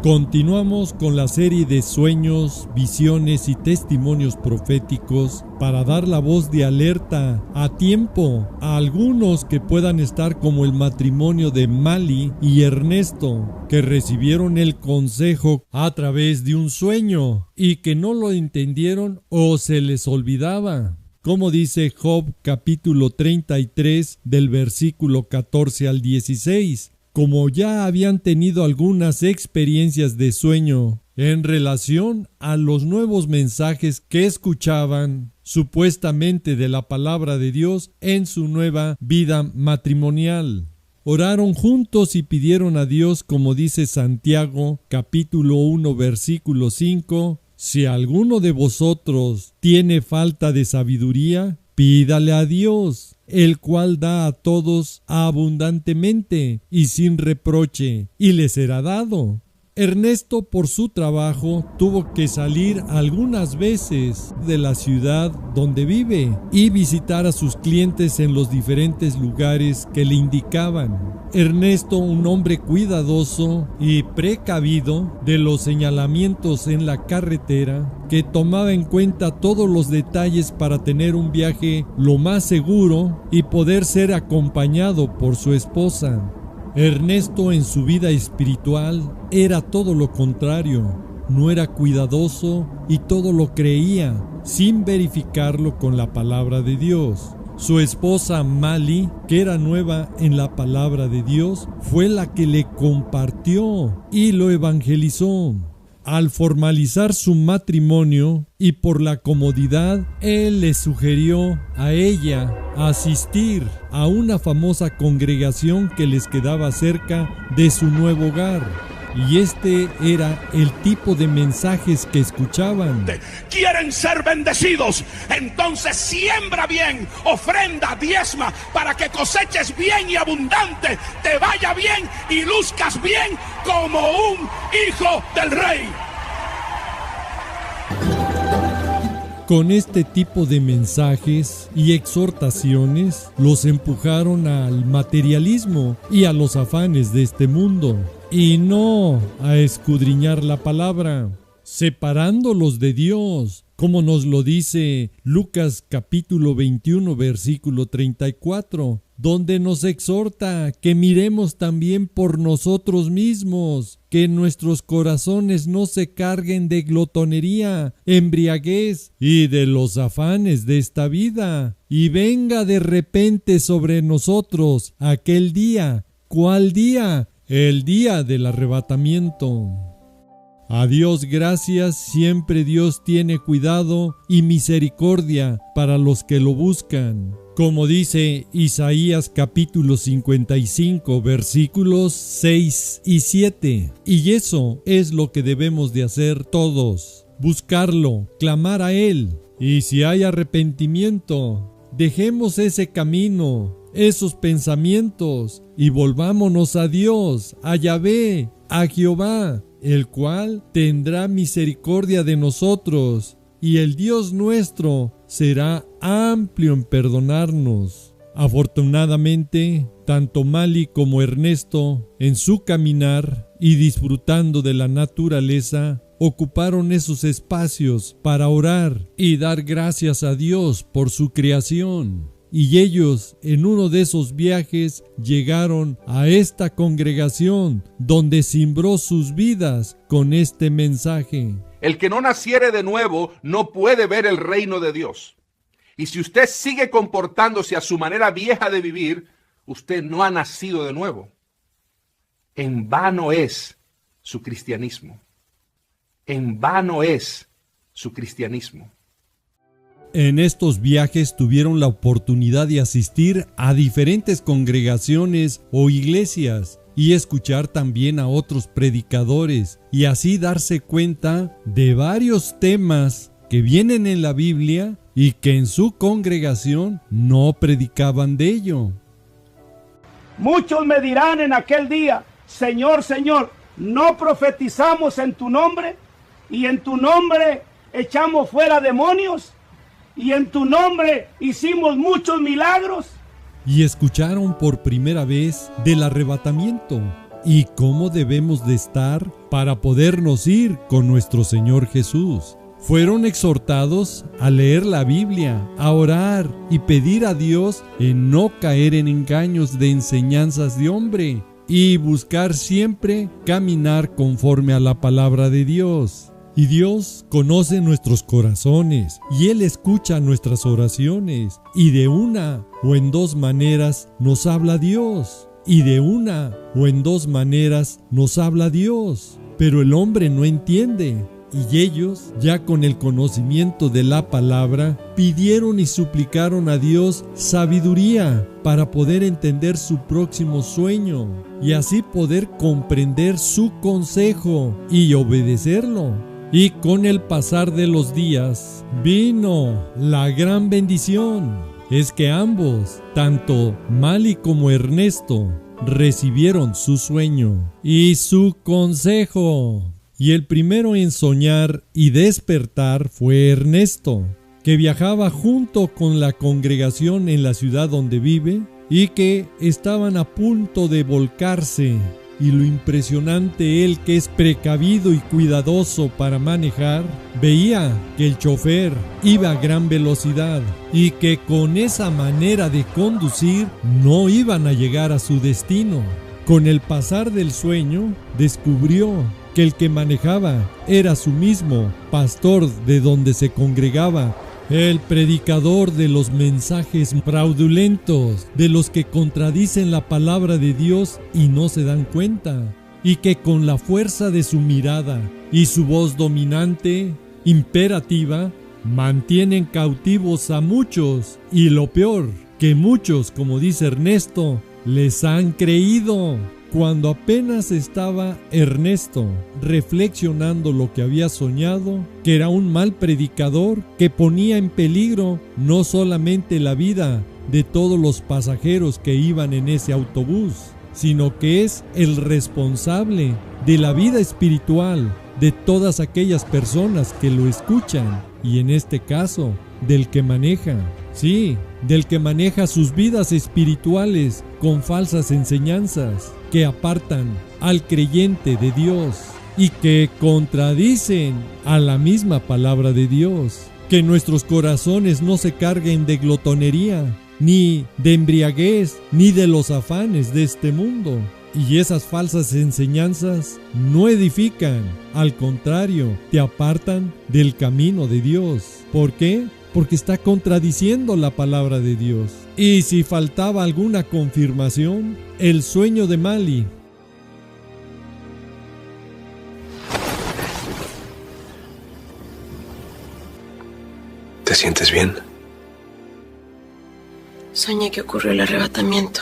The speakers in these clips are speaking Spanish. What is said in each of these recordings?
Continuamos con la serie de sueños, visiones y testimonios proféticos para dar la voz de alerta a tiempo a algunos que puedan estar como el matrimonio de Mali y Ernesto, que recibieron el consejo a través de un sueño y que no lo entendieron o se les olvidaba. Como dice Job capítulo 33 del versículo 14 al 16. Como ya habían tenido algunas experiencias de sueño en relación a los nuevos mensajes que escuchaban supuestamente de la palabra de Dios en su nueva vida matrimonial. Oraron juntos y pidieron a Dios, como dice Santiago capítulo 1 versículo 5, si alguno de vosotros tiene falta de sabiduría, pídale a Dios, el cual da a todos abundantemente y sin reproche, y le será dado. Ernesto, por su trabajo, tuvo que salir algunas veces de la ciudad donde vive y visitar a sus clientes en los diferentes lugares que le indicaban. Ernesto, un hombre cuidadoso y precavido de los señalamientos en la carretera, que tomaba en cuenta todos los detalles para tener un viaje lo más seguro y poder ser acompañado por su esposa. Ernesto en su vida espiritual era todo lo contrario, no era cuidadoso y todo lo creía sin verificarlo con la palabra de Dios. Su esposa Mali, que era nueva en la palabra de Dios, fue la que le compartió y lo evangelizó. Al formalizar su matrimonio y por la comodidad, él le sugirió a ella asistir a una famosa congregación que les quedaba cerca de su nuevo hogar. Y este era el tipo de mensajes que escuchaban. ¿Quieren ser bendecidos? Entonces siembra bien, ofrenda, diezma, para que coseches bien y abundante, te vaya bien y luzcas bien como un hijo del rey. Con este tipo de mensajes y exhortaciones los empujaron al materialismo y a los afanes de este mundo, y no a escudriñar la palabra, separándolos de Dios, como nos lo dice Lucas capítulo 21 versículo 34, donde nos exhorta que miremos también por nosotros mismos, que nuestros corazones no se carguen de glotonería, embriaguez y de los afanes de esta vida, y venga de repente sobre nosotros aquel día. ¿Cuál día? El día del arrebatamiento. A Dios gracias, siempre Dios tiene cuidado y misericordia para los que lo buscan. Como dice Isaías capítulo 55 versículos 6 y 7. Y eso es lo que debemos de hacer todos, buscarlo, clamar a Él. Y si hay arrepentimiento, dejemos ese camino, esos pensamientos y volvámonos a Dios, a Yahvé, a Jehová, el cual tendrá misericordia de nosotros, y el Dios nuestro será amplio en perdonarnos. Afortunadamente, tanto Mali como Ernesto, en su caminar y disfrutando de la naturaleza, ocuparon esos espacios para orar y dar gracias a Dios por su creación. Y ellos, en uno de esos viajes, llegaron a esta congregación donde cimbró sus vidas con este mensaje. El que no naciere de nuevo no puede ver el reino de Dios. Y si usted sigue comportándose a su manera vieja de vivir, usted no ha nacido de nuevo. En vano es su cristianismo. En vano es su cristianismo. En estos viajes tuvieron la oportunidad de asistir a diferentes congregaciones o iglesias y escuchar también a otros predicadores y así darse cuenta de varios temas que vienen en la Biblia y que en su congregación no predicaban de ello. Muchos me dirán en aquel día: Señor, Señor, ¿no profetizamos en tu nombre? Y en tu nombre echamos fuera demonios. Y en tu nombre hicimos muchos milagros. Y escucharon por primera vez del arrebatamiento y cómo debemos de estar para podernos ir con nuestro Señor Jesús. Fueron exhortados a leer la Biblia, a orar y pedir a Dios en no caer en engaños de enseñanzas de hombre y buscar siempre caminar conforme a la palabra de Dios. Y Dios conoce nuestros corazones y Él escucha nuestras oraciones y de una o en dos maneras nos habla Dios. Y de una o en dos maneras nos habla Dios. Pero el hombre no entiende. Y ellos, ya con el conocimiento de la palabra, pidieron y suplicaron a Dios sabiduría para poder entender su próximo sueño y así poder comprender su consejo y obedecerlo. Y con el pasar de los días vino la gran bendición. Es que ambos, tanto Mali como Ernesto, recibieron su sueño y su consejo. Y el primero en soñar y despertar fue Ernesto, que viajaba junto con la congregación en la ciudad donde vive y que estaban a punto de volcarse. Y lo impresionante, él que es precavido y cuidadoso para manejar, veía que el chofer iba a gran velocidad y que con esa manera de conducir no iban a llegar a su destino. Con el pasar del sueño, descubrió que el que manejaba era su mismo pastor de donde se congregaba, el predicador de los mensajes fraudulentos, de los que contradicen la palabra de Dios y no se dan cuenta, y que con la fuerza de su mirada y su voz dominante, imperativa, mantienen cautivos a muchos, y lo peor, que muchos, como dice Ernesto, les han creído. Cuando apenas estaba Ernesto reflexionando lo que había soñado, que era un mal predicador que ponía en peligro no solamente la vida de todos los pasajeros que iban en ese autobús, sino que es el responsable de la vida espiritual de todas aquellas personas que lo escuchan, y en este caso, del que maneja. Sí, del que maneja sus vidas espirituales con falsas enseñanzas que apartan al creyente de Dios y que contradicen a la misma palabra de Dios. Que nuestros corazones no se carguen de glotonería, ni de embriaguez, ni de los afanes de este mundo. Y esas falsas enseñanzas no edifican, al contrario, te apartan del camino de Dios. ¿Por qué? Porque está contradiciendo la palabra de Dios. Y si faltaba alguna confirmación, el sueño de Mali. ¿Te sientes bien? Soñé que ocurrió el arrebatamiento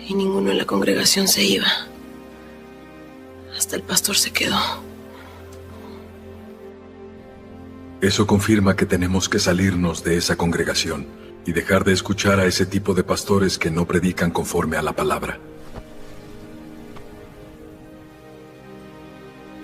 y ninguno en la congregación se iba. Hasta el pastor se quedó. Eso confirma que tenemos que salirnos de esa congregación y dejar de escuchar a ese tipo de pastores que no predican conforme a la palabra.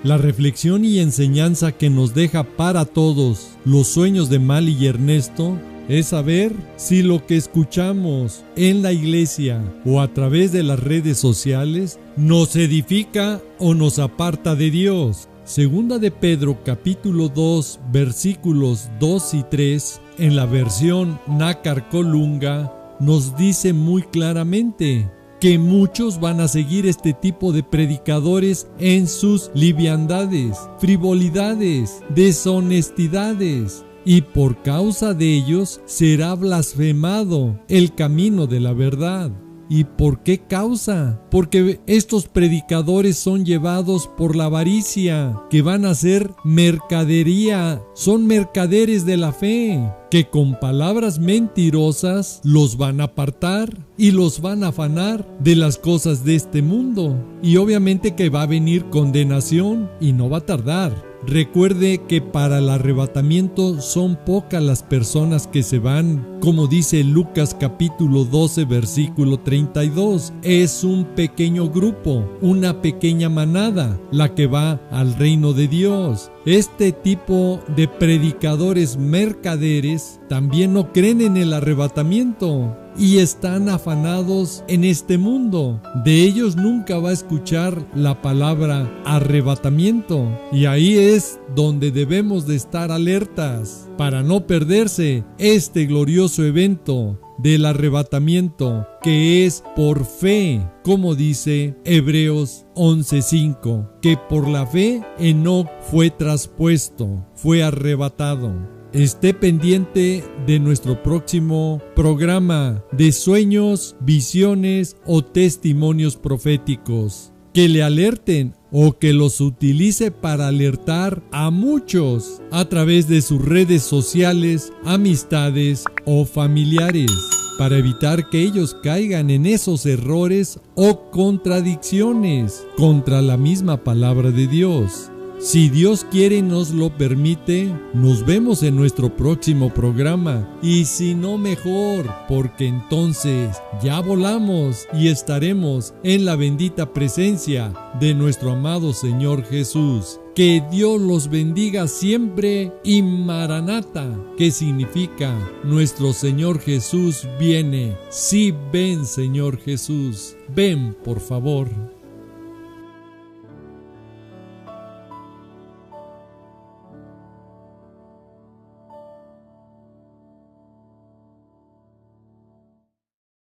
La reflexión y enseñanza que nos deja para todos los sueños de Mali y Ernesto es saber si lo que escuchamos en la iglesia o a través de las redes sociales nos edifica o nos aparta de Dios. Segunda de Pedro capítulo 2 versículos 2 y 3 en la versión Nácar Colunga nos dice muy claramente que muchos van a seguir este tipo de predicadores en sus liviandades, frivolidades, deshonestidades, y por causa de ellos será blasfemado el camino de la verdad. ¿Y por qué causa? Porque estos predicadores son llevados por la avaricia, que van a ser mercadería, son mercaderes de la fe, que con palabras mentirosas los van a apartar y los van a afanar de las cosas de este mundo. Y obviamente que va a venir condenación y no va a tardar. Recuerde que para el arrebatamiento son pocas las personas que se van como dice Lucas capítulo 12 versículo 32. Es un pequeño grupo, una pequeña manada, la que va al reino de Dios. Este tipo de predicadores mercaderes también no creen en el arrebatamiento y están afanados en este mundo. De ellos nunca va a escuchar la palabra arrebatamiento, y ahí es donde debemos de estar alertas para no perderse este glorioso evento del arrebatamiento, que es por fe, como dice Hebreos 11:5, que por la fe Enoc fue traspuesto, fue arrebatado. Esté pendiente de nuestro próximo programa de sueños, visiones o testimonios proféticos, que le alerten o que los utilice para alertar a muchos a través de sus redes sociales, amistades o familiares, para evitar que ellos caigan en esos errores o contradicciones contra la misma palabra de Dios. Si Dios quiere y nos lo permite, nos vemos en nuestro próximo programa. Y si no, mejor, porque entonces ya volamos y estaremos en la bendita presencia de nuestro amado Señor Jesús. Que Dios los bendiga siempre, y Maranata, que significa nuestro Señor Jesús viene. Sí, ven, Señor Jesús, ven, por favor.